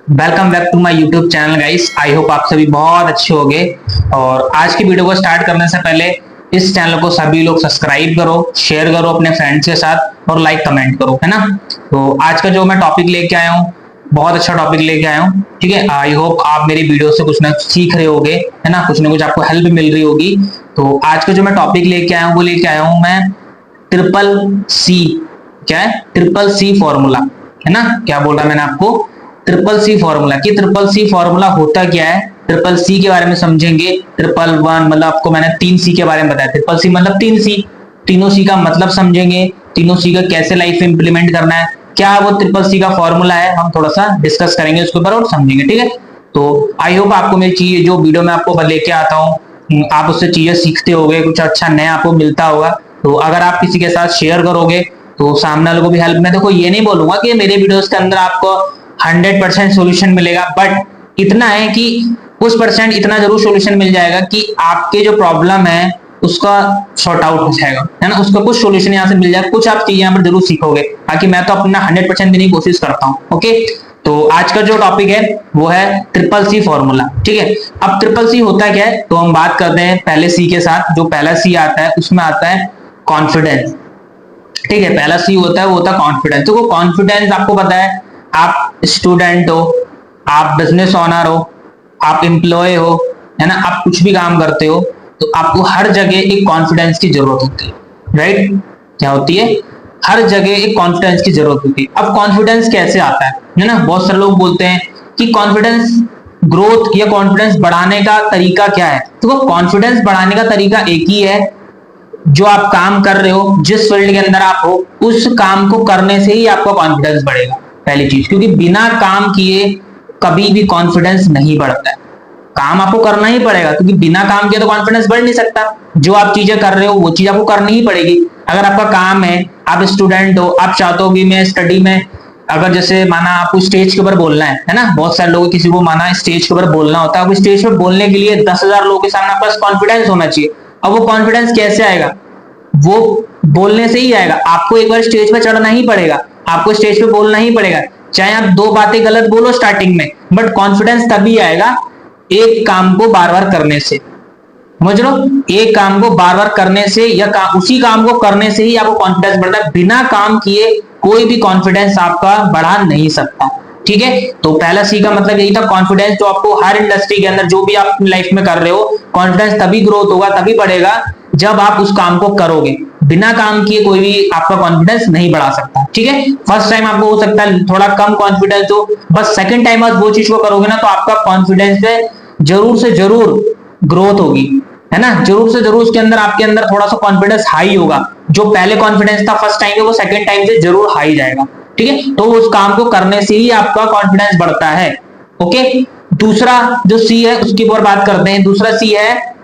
Welcome back to my YouTube channel guys. I hope आप सभी बहुत अच्छे होंगे। और आज की वीडियो को स्टार्ट करने से पहले इस चैनल को सभी लोग सब्सक्राइब करो, शेयर करो अपने फ्रेंड्स के साथ और लाइक कमेंट करो, है ना। तो आज का जो मैं टॉपिक लेके आया हूँ, बहुत अच्छा टॉपिक लेके आया हूँ। ठीक है, आई होप आप मेरी वीडियो से कुछ ना कुछ सीख रहे होगे, है ना, कुछ ना कुछ आपको हेल्प मिल रही होगी। तो आज का जो मैं टॉपिक लेके आया हूँ वो लेके आया हूँ मैं ट्रिपल सी। क्या है? ट्रिपल सी फॉर्मूला, है ना। क्या बोल रहा मैंने आपको? Triple C formula. कि ट्रिपल सी फॉर्मूला होता क्या है, ट्रिपल सी के बारे में समझेंगे। ट्रिपल वन मतलब आपको मैंने 3 सी के बारे में बताया। ट्रिपल सी मतलब 3 सी, तीनों सी का मतलब समझेंगे, तीनों सी का कैसे लाइफ में इंप्लीमेंट करना है, क्या वो ट्रिपल सी का फॉर्मूला है, हम थोड़ा सा डिस्कस करेंगे उसके ऊपर और समझेंगे। ठीक है, तो आई होप आपको मेरी चीज जो वीडियो में आपको लेके आता हूँ आप उससे चीजें सीखते होगे, कुछ अच्छा नया आपको मिलता होगा। तो अगर आप किसी के साथ शेयर करोगे तो सामने वालों को भी हेल्प। मैं देखो ये नहीं बोलूंगा कि मेरे वीडियोस के अंदर आपको 100% सोल्यूशन मिलेगा, बट इतना है कि कुछ परसेंट इतना जरूर सोल्यूशन मिल जाएगा कि आपके जो प्रॉब्लम है उसका सॉर्ट आउट हो जाएगा, है ना। उसका कुछ सोल्यूशन यहाँ से मिल जाएगा, कुछ आप चीजें यहाँ पर जरूर सीखोगे। बाकी मैं तो अपना 100% देने की कोशिश करता हूँ। ओके, तो आज का जो टॉपिक है वो है ट्रिपल सी फॉर्मूला। ठीक है, अब ट्रिपल सी होता क्या है तो हम बात करते हैं पहले सी के साथ। जो पहला सी आता है उसमें आता है कॉन्फिडेंस। ठीक है, पहला सी होता है वो होता है कॉन्फिडेंस। तो वो कॉन्फिडेंस आपको पता है, आप स्टूडेंट हो, आप बिजनेस ओनर हो, आप एम्प्लॉय हो, है ना, आप कुछ भी काम करते हो तो आपको हर जगह एक कॉन्फिडेंस की जरूरत होती है। राइट? क्या होती है? हर जगह एक कॉन्फिडेंस की जरूरत होती है। अब कॉन्फिडेंस कैसे आता है ना। बहुत सारे लोग बोलते हैं कि कॉन्फिडेंस ग्रोथ या कॉन्फिडेंस बढ़ाने का तरीका क्या है। तो वो कॉन्फिडेंस बढ़ाने का तरीका एक ही है, जो आप काम कर रहे हो, जिस फील्ड के अंदर आप हो, उस काम को करने से ही आपका कॉन्फिडेंस बढ़ेगा। पहली चीज, क्योंकि बिना काम किए कभी भी कॉन्फिडेंस नहीं बढ़ता है। काम आपको करना ही पड़ेगा, क्योंकि बिना काम किए तो कॉन्फिडेंस बढ़ नहीं सकता। जो आप चीजें कर रहे हो वो चीज आपको करनी ही पड़ेगी। अगर आपका काम है, आप स्टूडेंट हो, आप चाहते हो कि मैं स्टडी में, अगर जैसे माना आपको स्टेज के ऊपर बोलना है ना, बहुत सारे लोग किसी को माना स्टेज के ऊपर बोलना होता है। आपको स्टेज पर बोलने के लिए 10,000 लोगों के सामने आपके पास कॉन्फिडेंस होना चाहिए। अब वो कॉन्फिडेंस कैसे आएगा? वो बोलने से ही आएगा। आपको एक बार स्टेज पर चढ़ना ही पड़ेगा, आपको स्टेज पे बोलना ही पड़ेगा, चाहे आप 2 बातें गलत बोलो स्टार्टिंग में, बट कॉन्फिडेंस तभी आएगा एक काम को बार बार करने से। समझ लो, एक काम को बार बार करने से या उसी काम को करने से ही आपको कॉन्फिडेंस बढ़ता है। बिना काम किए कोई भी कॉन्फिडेंस आपका बढ़ा नहीं सकता। ठीक है, तो पहला सी का मतलब यही था, कॉन्फिडेंस। जो आपको हर इंडस्ट्री के अंदर जो भी आप लाइफ में कर रहे हो, कॉन्फिडेंस तभी ग्रोथ होगा, तभी बढ़ेगा जब आप उस काम को करोगे। बिना काम किए कोई भी आपका कॉन्फिडेंस नहीं बढ़ा सकता। ठीक है, फर्स्ट टाइम आपको हो सकता है थोड़ा कम कॉन्फिडेंस हो, बस सेकंड टाइम आप वो चीज को करोगे ना तो आपका कॉन्फिडेंस जरूर से जरूर ग्रोथ होगी, है ना। जरूर से जरूर उसके अंदर आपके अंदर थोड़ा सा कॉन्फिडेंस हाई होगा। जो पहले कॉन्फिडेंस था फर्स्ट टाइम में, वो सेकंड टाइम से जरूर हाई जाएगा। ठीक है, तो उस काम को करने से ही आपका कॉन्फिडेंस बढ़ता है। ओके, दूसरा जो सी है उसकी ऊपर बात करते हैं। दूसरा सी है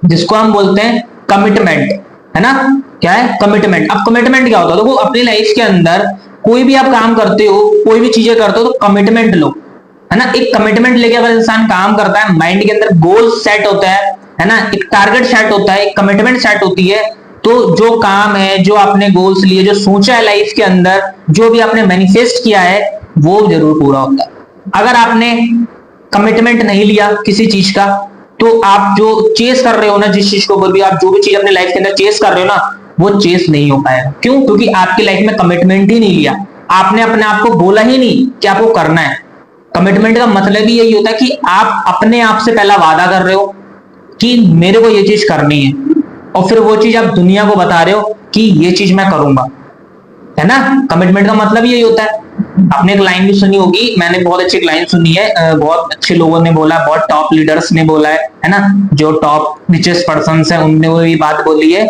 जिसको हम बोलते हैं कमिटमेंट, है ना। क्या है? कमिटमेंट। अब कमिटमेंट क्या होता है? देखो, अपनी लाइफ के अंदर कोई भी आप काम करते हो, कोई भी चीजें करते हो तो कमिटमेंट लो, है ना। एक कमिटमेंट लेके अगर इंसान काम करता है, माइंड के अंदर गोल सेट होता है ना, एक टारगेट सेट होता है, एक कमिटमेंट सेट होती है, तो जो काम है, जो आपने गोल्स लिए, जो सोचा है लाइफ के अंदर, जो भी आपने मैनिफेस्ट किया है, वो जरूर पूरा होता है। अगर आपने कमिटमेंट नहीं लिया किसी चीज का, तो आप जो चेस कर रहे हो ना, जिस चीज को भी आप जो भी चीज अपने लाइफ के अंदर चेस कर रहे हो ना, वो चेस नहीं हो पाएगा। क्यों? क्योंकि आपकी लाइफ में कमिटमेंट ही नहीं लिया, आपने अपने आप को बोला ही नहीं कि आपको करना है। कमिटमेंट का मतलब ही यही होता है कि आप अपने आप से पहला वादा कर रहे हो कि मेरे को ये चीज करनी है, और फिर वो चीज आप दुनिया को बता रहे हो कि ये चीज मैं करूंगा, है ना। कमिटमेंट का मतलब यही होता है। आपने एक लाइन भी सुनी होगी, मैंने बहुत अच्छी लाइन सुनी है, बहुत अच्छे लोगों ने बोला, बहुत टॉप लीडर्स ने बोला है ना, जो टॉप रिचेस्ट पर्सन है उनने वो ये बात बोली है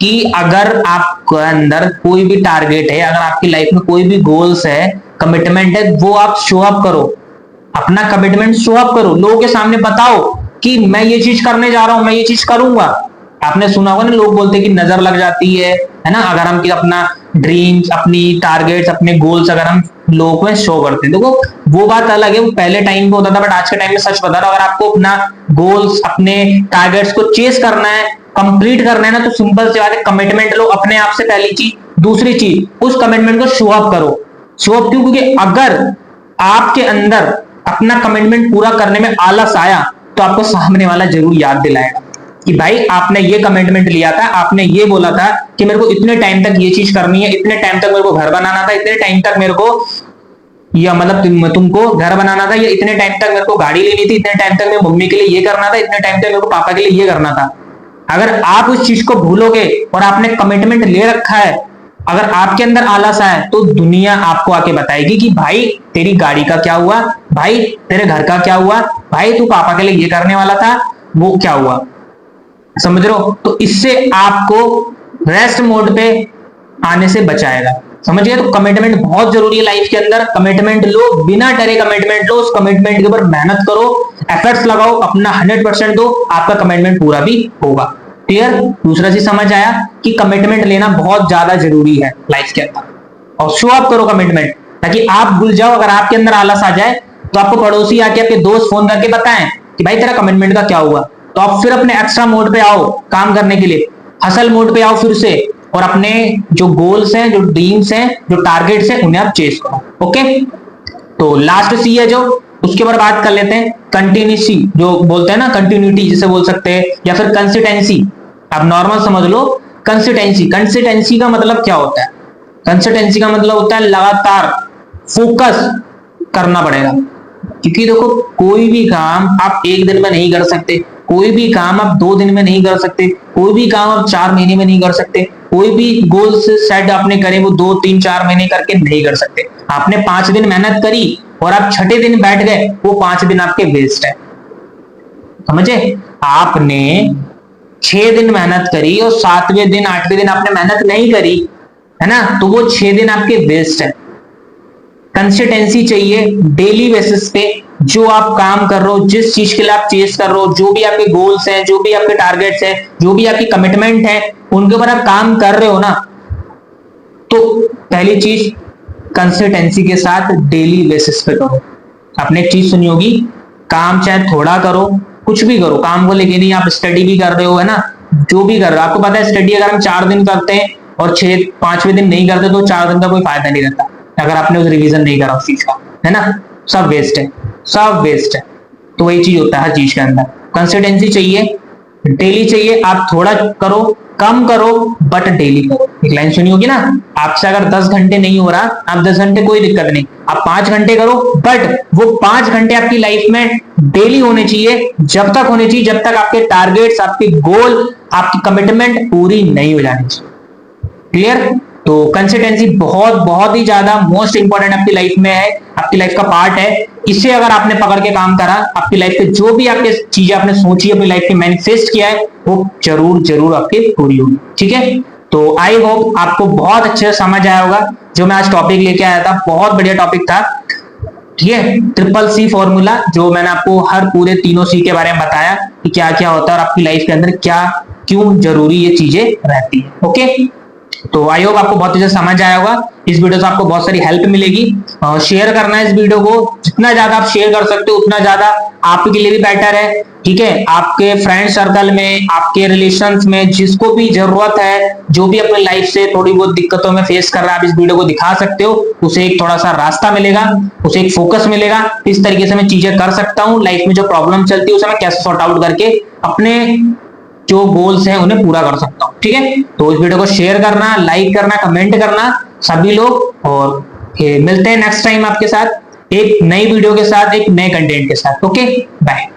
कि अगर आपके अंदर कोई भी टारगेट है, अगर आपकी लाइफ में कोई भी गोल्स है, कमिटमेंट है, वो आप शो अप करो, अपना कमिटमेंट शो अप करो, लोगों के सामने बताओ कि मैं ये चीज करने जा रहा हूं, मैं ये चीज करूंगा। आपने सुना होगा ना, लोग बोलते हैं कि नजर लग जाती है ना, अगर हम अपना ड्रीम्स, अपनी टारगेट्स, अपने गोल्स अगर हम लोगों को शो करते हैं। देखो, वो बात अलग है, वो पहले टाइम पे होता था, बट आज के टाइम में सच बता रहा हूं, अगर आपको अपना गोल्स, अपने टारगेट्स को चेस करना है, कंप्लीट करना है ना, तो सिंपल सी बात है, कमिटमेंट लो अपने आप से, पहली चीज। दूसरी चीज, उस कमिटमेंट को शो अप करो। शो अप क्यों? क्योंकि अगर आपके अंदर अपना कमिटमेंट पूरा करने में आलस आया तो आपको सामने वाला जरूर याद दिलाएगा कि भाई आपने ये कमिटमेंट लिया था, आपने ये बोला था कि मेरे को इतने टाइम तक ये चीज करनी है, इतने टाइम तक मेरे को घर बनाना था, इतने टाइम तक मेरे को, या मतलब तुमको घर बनाना था, या इतने टाइम तक मेरे को गाड़ी लेनी थी, इतने टाइम तक मेरी मम्मी के लिए ये करना था, इतने टाइम तक मेरे को पापा के लिए ये करना था। अगर आप उस चीज को भूलोगे और आपने कमिटमेंट ले रखा है, अगर आपके अंदर आलस आए तो दुनिया आपको आके बताएगी कि भाई तेरी गाड़ी का क्या हुआ, भाई तेरे घर का क्या हुआ, भाई तू पापा के लिए ये करने वाला था, वो क्या हुआ। समझ रहे हो? तो इससे आपको रेस्ट मोड पे आने से बचाएगा। समझ गए? तो कमिटमेंट बहुत जरूरी है लाइफ के अंदर। कमिटमेंट लो, बिना डरे कमिटमेंट लो, उस कमिटमेंट के ऊपर मेहनत करो, एफर्ट्स लगाओ, अपना 100% दो, आपका कमिटमेंट पूरा भी होगा। क्लियर? दूसरा चीज समझ आया कि कमिटमेंट लेना बहुत ज्यादा जरूरी है लाइफ के अंदर, और शो अप करो कमिटमेंट, ताकि आप भूल जाओ। अगर आपके अंदर आलस आ जाए तो आपको पड़ोसी आके, आपके दोस्त फोन करके बताएं कि भाई तेरा कमिटमेंट का क्या हुआ, तो आप फिर अपने एक्स्ट्रा मोड पे आओ काम करने के लिए, हसल मोड पे आओ फिर से, और अपने जो गोल्स हैं, जो ड्रीम्स हैं, जो टारगेट्स हैं, उन्हें आप चेस करो। ओके? तो लास्ट सी है जो, उसके ऊपर बात कर लेते हैं। कंटिन्यूसी जो बोलते हैं ना, कंटिन्यूटी जिसे बोल सकते हैं, या फिर कंसिस्टेंसी, आप नॉर्मल समझ लो। कंसिस्टेंसी, कंसिस्टेंसी का मतलब क्या होता है? कंसिस्टेंसी का मतलब होता है लगातार फोकस करना पड़ेगा। क्योंकि देखो, कोई भी काम आप एक दिन में नहीं कर सकते, कोई भी काम आप 2 दिन में नहीं कर सकते, कोई भी काम आप 4 महीने में नहीं कर सकते, कोई भी गोल सेट आपने करे वो 2, 3, 4 महीने करके नहीं कर सकते। आपने 5 दिन मेहनत करी और आप 6ठे दिन बैठ गए, वो 5 दिन आपके वेस्ट है। समझे? आपने 6 दिन मेहनत करी और 7वें दिन, 8वें दिन आपने मेहनत नहीं करी, है ना, तो वो 6 दिन आपके वेस्ट है। कंसिस्टेंसी चाहिए डेली बेसिस पे। जो आप काम कर रहे हो, जिस चीज के लिए आप चेस कर रहे हो, जो भी आपके गोल्स हैं, जो भी आपके टारगेट्स हैं, जो भी आपकी कमिटमेंट है, उनके ऊपर आप काम कर रहे हो ना, तो पहली चीज कंसिस्टेंसी के साथ डेली बेसिस पे करो। आपने एक चीज सुनी होगी, काम चाहे थोड़ा करो, कुछ भी करो, काम को लेके नहीं, आप स्टडी भी कर रहे हो, है ना, जो भी कर रहे हो, आपको पता है स्टडी अगर हम 4 दिन करते हैं और 5वें दिन नहीं करते तो 4 दिन का कोई फायदा नहीं रहता, अगर आपने उस रिवीजन नहीं करा उस चीज का, है ना, सब वेस्ट है, सब वेस्ट है। तो वही चीज होता है हर चीज के अंदर, कंसिस्टेंसी चाहिए, डेली चाहिए। आप थोड़ा करो, कम करो, बट डेली करो। एक लाइन सुनी होगी ना, आपसे अगर 10 घंटे नहीं हो रहा, आप 10 घंटे कोई दिक्कत नहीं, आप 5 घंटे करो, बट वो 5 घंटे आपकी लाइफ में डेली होने चाहिए। जब तक होने चाहिए जब तक आपके टारगेट्स, आपके गोल, आपकी कमिटमेंट पूरी नहीं हो जानी चाहिए। क्लियर? तो कंसिस्टेंसी बहुत बहुत ही ज्यादा मोस्ट इंपॉर्टेंट आपकी लाइफ में है, आपकी लाइफ का पार्ट है। इसे अगर आपने पकड़ के काम करा, आपकी लाइफ पे जो भी आपके चीजें आपने सोची, अपनी लाइफ में मैनिफेस्ट किया है, वो जरूर जरूर आपकी पूरी होगी। ठीक है? तो आई होप आपको बहुत अच्छे से समझ आया होगा जो मैं आज टॉपिक लेके आया था। बहुत बढ़िया टॉपिक था। ठीक है? CCC फॉर्मूला, जो मैंने आपको हर पूरे तीनों सी के बारे में बताया कि क्या क्या होता है और आपकी लाइफ के अंदर क्या क्यों जरूरी ये चीजें रहती है। ओके? तो आई होप आपको बहुत अच्छे से समझ आया होगा। इस वीडियो से आपको बहुत सारी हेल्प मिलेगी। शेयर करना है इस वीडियो को, जितना ज्यादा आप शेयर कर सकते हो उतना ज्यादा आपके लिए भी बेटर है। ठीक है? आपके फ्रेंड सर्कल में, आपके रिलेशंस में जिसको भी जरूरत है, जो भी अपनी लाइफ से थोड़ी बहुत दिक्कतों में फेस कर रहा है, आप इस वीडियो को दिखा सकते हो, उसे एक थोड़ा सा रास्ता मिलेगा, उसे एक फोकस मिलेगा। इस तरीके से मैं चीजें कर सकता हूँ, लाइफ में जो प्रॉब्लम चलती है उसे मैं कैसे सॉर्ट आउट करके अपने जो गोल्स हैं उन्हें पूरा कर सकता हूं। ठीक है? तो इस वीडियो को शेयर करना, लाइक करना, कमेंट करना सभी लोग, और मिलते हैं नेक्स्ट टाइम आपके साथ एक नई वीडियो के साथ, एक नए कंटेंट के साथ। Okay, bye.